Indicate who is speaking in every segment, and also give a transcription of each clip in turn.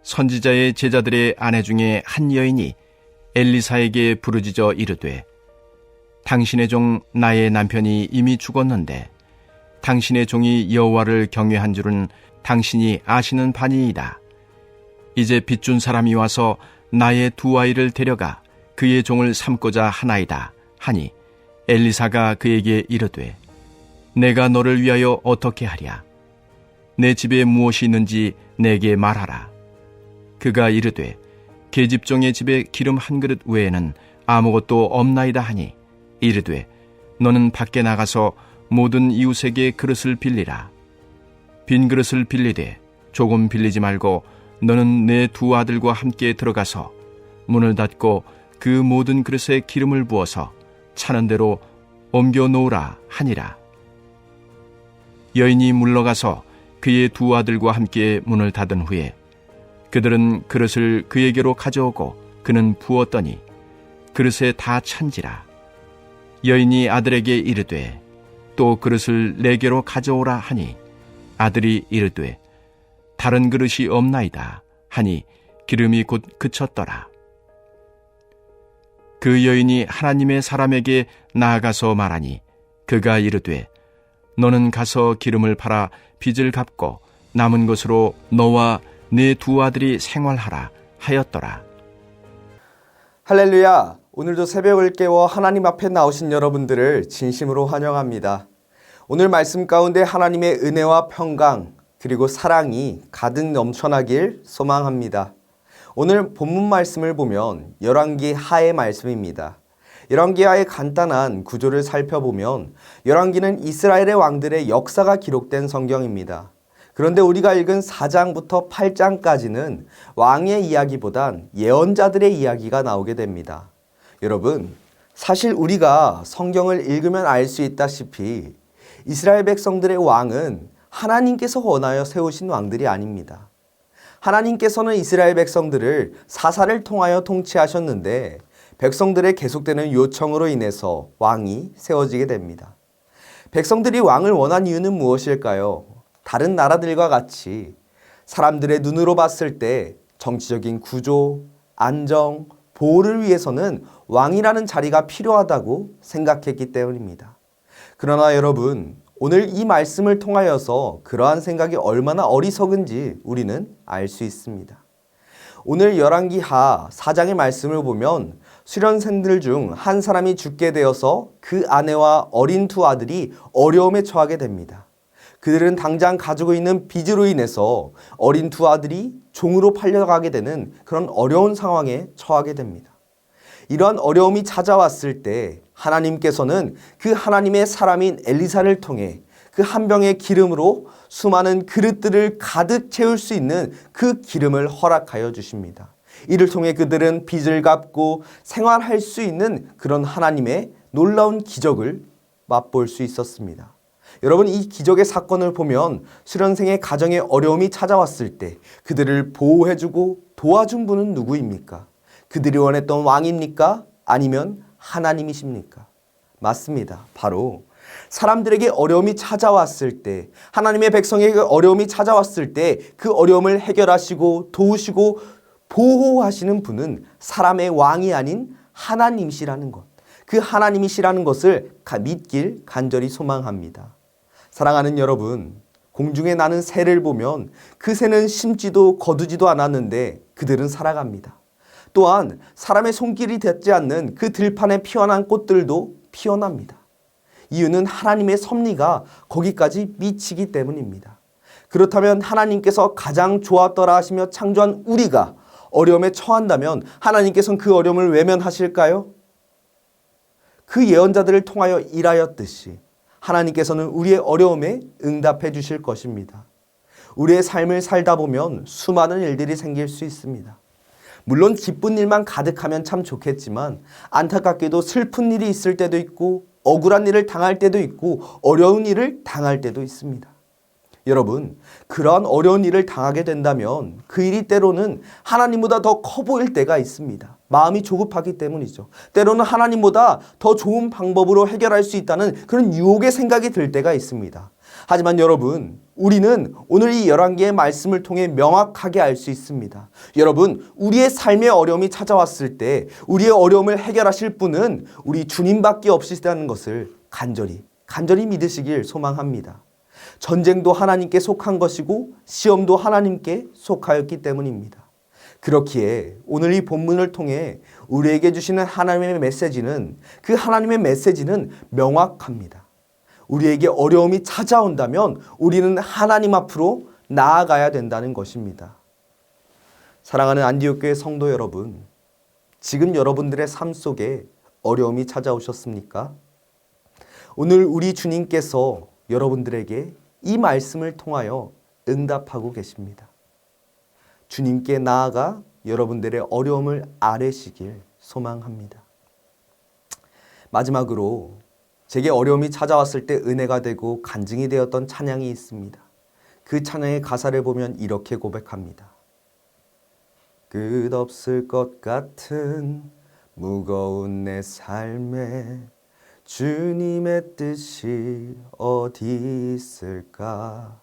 Speaker 1: 선지자의 제자들의 아내 중에 한 여인이 엘리사에게 부르짖어 이르되, 당신의 종 나의 남편이 이미 죽었는데 당신의 종이 여호와를 경외한 줄은 당신이 아시는 바니이다. 이제 빚준 사람이 와서 나의 두 아이를 데려가 그의 종을 삼고자 하나이다 하니, 엘리사가 그에게 이르되, 내가 너를 위하여 어떻게 하랴? 내 집에 무엇이 있는지 내게 말하라. 그가 이르되, 계집종의 집에 기름 한 그릇 외에는 아무것도 없나이다 하니, 이르되, 너는 밖에 나가서 모든 이웃에게 그릇을 빌리라. 빈 그릇을 빌리되 조금 빌리지 말고 너는 내 두 아들과 함께 들어가서 문을 닫고 그 모든 그릇에 기름을 부어서 차는 대로 옮겨 놓으라 하니라. 여인이 물러가서 그의 두 아들과 함께 문을 닫은 후에 그들은 그릇을 그에게로 가져오고 그는 부었더니 그릇에 다 찬지라. 여인이 아들에게 이르되, 또 그릇을 내게로 가져오라 하니, 아들이 이르되, 다른 그릇이 없나이다 하니 기름이 곧 그쳤더라. 그 여인이 하나님의 사람에게 나아가서 말하니, 그가 이르되, 너는 가서 기름을 팔아 빚을 갚고 남은 것으로 너와 네 두 아들이 생활하라 하였더라.
Speaker 2: 할렐루야! 오늘도 새벽을 깨워 하나님 앞에 나오신 여러분들을 진심으로 환영합니다. 오늘 말씀 가운데 하나님의 은혜와 평강 그리고 사랑이 가득 넘쳐나길 소망합니다. 오늘 본문 말씀을 보면 열왕기 하의 말씀입니다. 열왕기 하의 간단한 구조를 살펴보면 열왕기는 이스라엘의 왕들의 역사가 기록된 성경입니다. 그런데 우리가 읽은 4장부터 8장까지는 왕의 이야기보단 예언자들의 이야기가 나오게 됩니다. 여러분, 사실 우리가 성경을 읽으면 알 수 있다시피 이스라엘 백성들의 왕은 하나님께서 원하여 세우신 왕들이 아닙니다. 하나님께서는 이스라엘 백성들을 사사를 통하여 통치하셨는데 백성들의 계속되는 요청으로 인해서 왕이 세워지게 됩니다. 백성들이 왕을 원한 이유는 무엇일까요? 다른 나라들과 같이 사람들의 눈으로 봤을 때 정치적인 구조, 안정, 보호를 위해서는 왕이라는 자리가 필요하다고 생각했기 때문입니다. 그러나 여러분, 오늘 이 말씀을 통하여서 그러한 생각이 얼마나 어리석은지 우리는 알 수 있습니다. 오늘 열왕기 하 4장의 말씀을 보면 수련생들 중 한 사람이 죽게 되어서 그 아내와 어린 두 아들이 어려움에 처하게 됩니다. 그들은 당장 가지고 있는 빚으로 인해서 어린 두 아들이 종으로 팔려가게 되는 그런 어려운 상황에 처하게 됩니다. 이러한 어려움이 찾아왔을 때 하나님께서는 그 하나님의 사람인 엘리사를 통해 그 한 병의 기름으로 수많은 그릇들을 가득 채울 수 있는 그 기름을 허락하여 주십니다. 이를 통해 그들은 빚을 갚고 생활할 수 있는 그런 하나님의 놀라운 기적을 맛볼 수 있었습니다. 여러분, 이 기적의 사건을 보면 수련생의 가정에 어려움이 찾아왔을 때 그들을 보호해주고 도와준 분은 누구입니까? 그들이 원했던 왕입니까? 아니면 하나님이십니까? 맞습니다. 바로 사람들에게 어려움이 찾아왔을 때, 하나님의 백성에게 어려움이 찾아왔을 때 그 어려움을 해결하시고 도우시고 보호하시는 분은 사람의 왕이 아닌 하나님이시라는 것, 그 하나님이시라는 것을 믿길 간절히 소망합니다. 사랑하는 여러분, 공중에 나는 새를 보면 그 새는 심지도 거두지도 않았는데 그들은 살아갑니다. 또한 사람의 손길이 닿지 않는 그 들판에 피어난 꽃들도 피어납니다. 이유는 하나님의 섭리가 거기까지 미치기 때문입니다. 그렇다면 하나님께서 가장 좋았더라 하시며 창조한 우리가 어려움에 처한다면 하나님께서는 그 어려움을 외면하실까요? 그 예언자들을 통하여 일하였듯이 하나님께서는 우리의 어려움에 응답해 주실 것입니다. 우리의 삶을 살다 보면 수많은 일들이 생길 수 있습니다. 물론 기쁜 일만 가득하면 참 좋겠지만 안타깝게도 슬픈 일이 있을 때도 있고 억울한 일을 당할 때도 있고 어려운 일을 당할 때도 있습니다. 여러분, 그러한 어려운 일을 당하게 된다면 그 일이 때로는 하나님보다 더 커 보일 때가 있습니다. 마음이 조급하기 때문이죠. 때로는 하나님보다 더 좋은 방법으로 해결할 수 있다는 그런 유혹의 생각이 들 때가 있습니다. 하지만 여러분, 우리는 오늘 이 11개의 말씀을 통해 명확하게 알 수 있습니다. 여러분, 우리의 삶의 어려움이 찾아왔을 때 우리의 어려움을 해결하실 분은 우리 주님밖에 없으시다는 것을 간절히 믿으시길 소망합니다. 전쟁도 하나님께 속한 것이고 시험도 하나님께 속하였기 때문입니다. 그렇기에 오늘 이 본문을 통해 우리에게 주시는 하나님의 메시지는 그 하나님의 메시지는 명확합니다. 우리에게 어려움이 찾아온다면 우리는 하나님 앞으로 나아가야 된다는 것입니다. 사랑하는 안디옥교회 성도 여러분, 지금 여러분들의 삶 속에 어려움이 찾아오셨습니까? 오늘 우리 주님께서 여러분들에게 이 말씀을 통하여 응답하고 계십니다. 주님께 나아가 여러분들의 어려움을 아뢰시길 소망합니다. 마지막으로 제게 어려움이 찾아왔을 때 은혜가 되고 간증이 되었던 찬양이 있습니다. 그 찬양의 가사를 보면 이렇게 고백합니다. 끝없을 것 같은 무거운 내 삶에 주님의 뜻이 어디 있을까?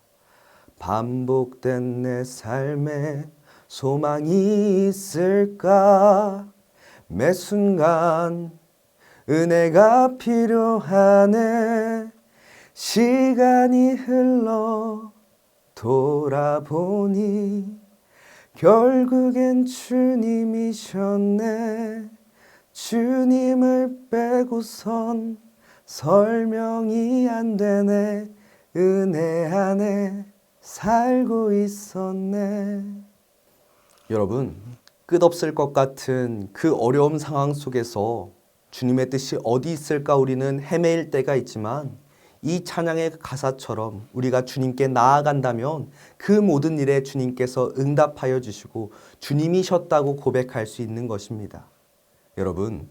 Speaker 2: 반복된 내 삶에 소망이 있을까? 매 순간 은혜가 필요하네. 시간이 흘러 돌아보니 결국엔 주님이셨네. 주님을 빼고선 설명이 안 되네. 은혜 안에 살고 있었네. 여러분, 끝없을 것 같은 그 어려운 상황 속에서 주님의 뜻이 어디 있을까 우리는 헤매일 때가 있지만 이 찬양의 가사처럼 우리가 주님께 나아간다면 그 모든 일에 주님께서 응답하여 주시고 주님이셨다고 고백할 수 있는 것입니다. 여러분,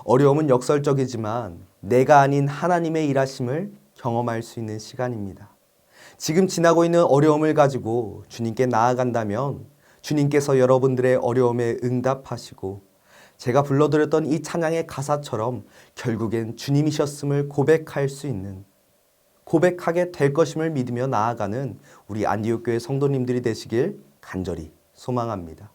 Speaker 2: 어려움은 역설적이지만 내가 아닌 하나님의 일하심을 경험할 수 있는 시간입니다. 지금 지나고 있는 어려움을 가지고 주님께 나아간다면 주님께서 여러분들의 어려움에 응답하시고 제가 불러드렸던 이 찬양의 가사처럼 결국엔 주님이셨음을 고백할 수 있는, 고백하게 될 것임을 믿으며 나아가는 우리 안디옥교회 성도님들이 되시길 간절히 소망합니다.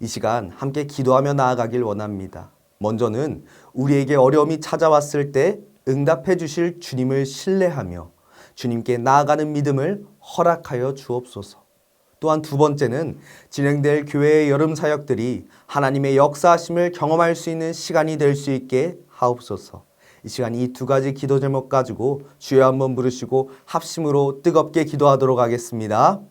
Speaker 2: 이 시간 함께 기도하며 나아가길 원합니다. 먼저는 우리에게 어려움이 찾아왔을 때 응답해 주실 주님을 신뢰하며 주님께 나아가는 믿음을 허락하여 주옵소서. 또한 두 번째는 진행될 교회의 여름 사역들이 하나님의 역사하심을 경험할 수 있는 시간이 될 수 있게 하옵소서. 이 시간 이 두 가지 기도 제목 가지고 주여 한번 부르시고 합심으로 뜨겁게 기도하도록 하겠습니다.